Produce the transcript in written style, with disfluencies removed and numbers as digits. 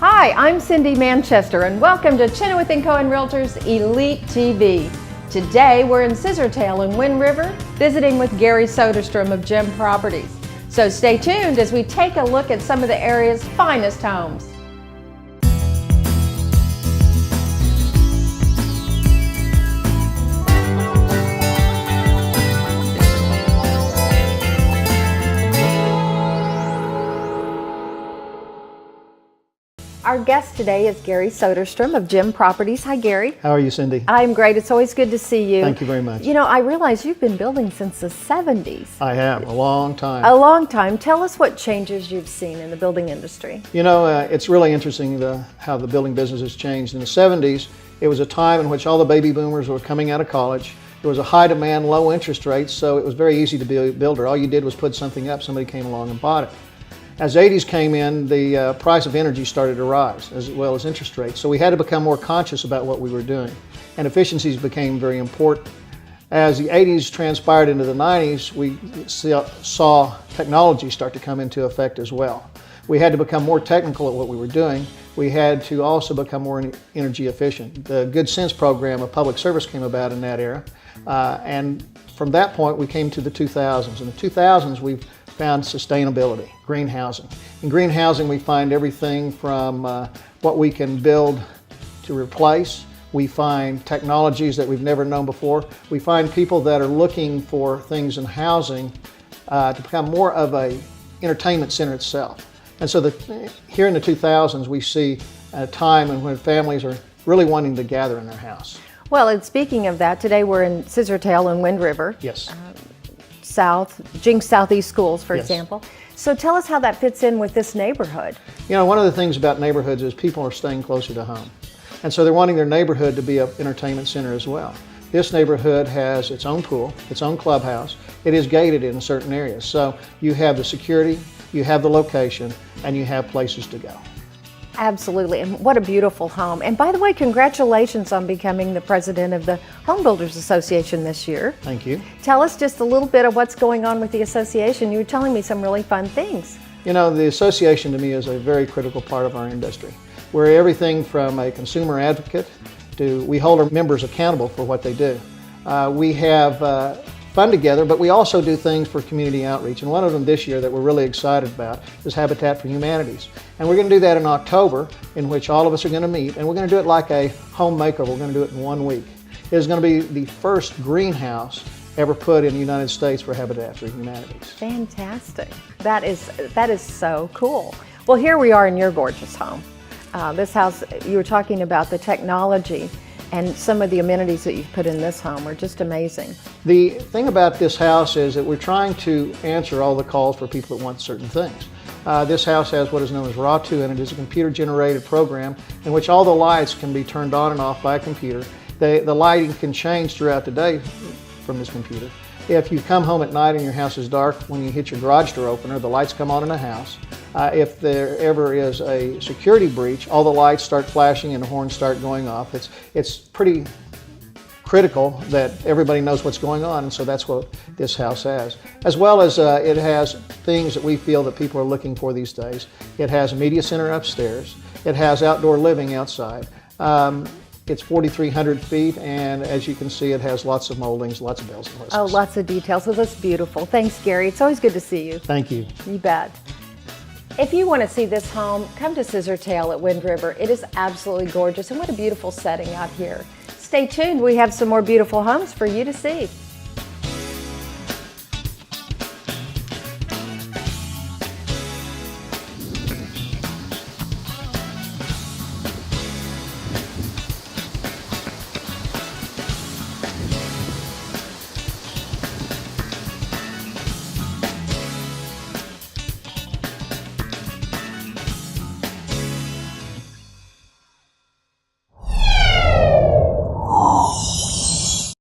Hi, I'm Cindy Manchester and welcome to Chinowth Cohen Realtors Elite TV. Today we're in Scissortail in Wind River visiting with Gary Sodertrom of Gem Properties. So stay tuned as we take a look at some of the area's finest homes. Our guest today is Gary Sodertrom of Gem Properties. Hi, Gary. How are you, Cindy? I'm great. It's always good to see you. Thank you very much. You know, I realize you've been building since the 70s. I have, a long time. A long time. Tell us what changes you've seen in the building industry. You know, it's really interesting how the building business has changed. In the 70s, it was a time in which all the baby boomers were coming out of college. There was a high demand, low interest rates, so it was very easy to be a builder. All you did was put something up, somebody came along and bought it. As the 80s came in, the price of energy started to rise, as well as interest rates. So we had to become more conscious about what we were doing, and efficiencies became very important. As the 80s transpired into the 90s, we saw technology start to come into effect as well. We had to become more technical at what we were doing. We had to also become more energy efficient. The Good Sense program of public service came about in that era, and from that point we came to the 2000s. In the 2000s, we've found sustainability, green housing. In green housing, we find everything from what we can build to replace. We find technologies that we've never known before. We find people that are looking for things in housing to become more of a entertainment center itself. And so here in the 2000s, we see a time when families are really wanting to gather in their house. Well, and speaking of that, today we're in Scissortail in Wind River. Yes. Jinx Southeast Schools, for Yes. example. So tell us how that fits in with this neighborhood. You know, one of the things about neighborhoods is people are staying closer to home. And so they're wanting their neighborhood to be an entertainment center as well. This neighborhood has its own pool, its own clubhouse. It is gated in certain areas. So you have the security, you have the location, and you have places to go. Absolutely, and what a beautiful home. And by the way, congratulations on becoming the president of the Home Builders Association this year. Thank you. Tell us just a little bit of what's going on with the association. You were telling me some really fun things. You know, the association to me is a very critical part of our industry. We're everything from a consumer advocate to we hold our members accountable for what they do. We have fun together, but we also do things for community outreach. And one of them this year that we're really excited about is Habitat for Humanities. And we're going to do that in October, in which all of us are going to meet, and we're going to do it like a home makeover. We're going to do it in 1 week. It is going to be the first greenhouse ever put in the United States for Habitat for Humanities. Fantastic. That is so cool. Well, here we are in your gorgeous home. This house, you were talking about the technology, and some of the amenities that you've put in this home are just amazing. The thing about this house is that we're trying to answer all the calls for people that want certain things. This house has what is known as RAW2, and it is a computer-generated program in which all the lights can be turned on and off by a computer. The lighting can change throughout the day from this computer. If you come home at night and your house is dark, when you hit your garage door opener, the lights come on in the house. If there ever is a security breach, all the lights start flashing and the horns start going off. It's pretty critical that everybody knows what's going on, and so that's what this house has. As well as it has things that we feel that people are looking for these days. It has a media center upstairs. It has outdoor living outside. It's 4,300 feet, and as you can see, it has lots of moldings, lots of bells and whistles. Oh, lots of details. So that's beautiful. Thanks, Gary. It's always good to see you. Thank you. You bet. If you want to see this home, come to Scissortail at Wind River. It is absolutely gorgeous, and what a beautiful setting out here. Stay tuned. We have some more beautiful homes for you to see.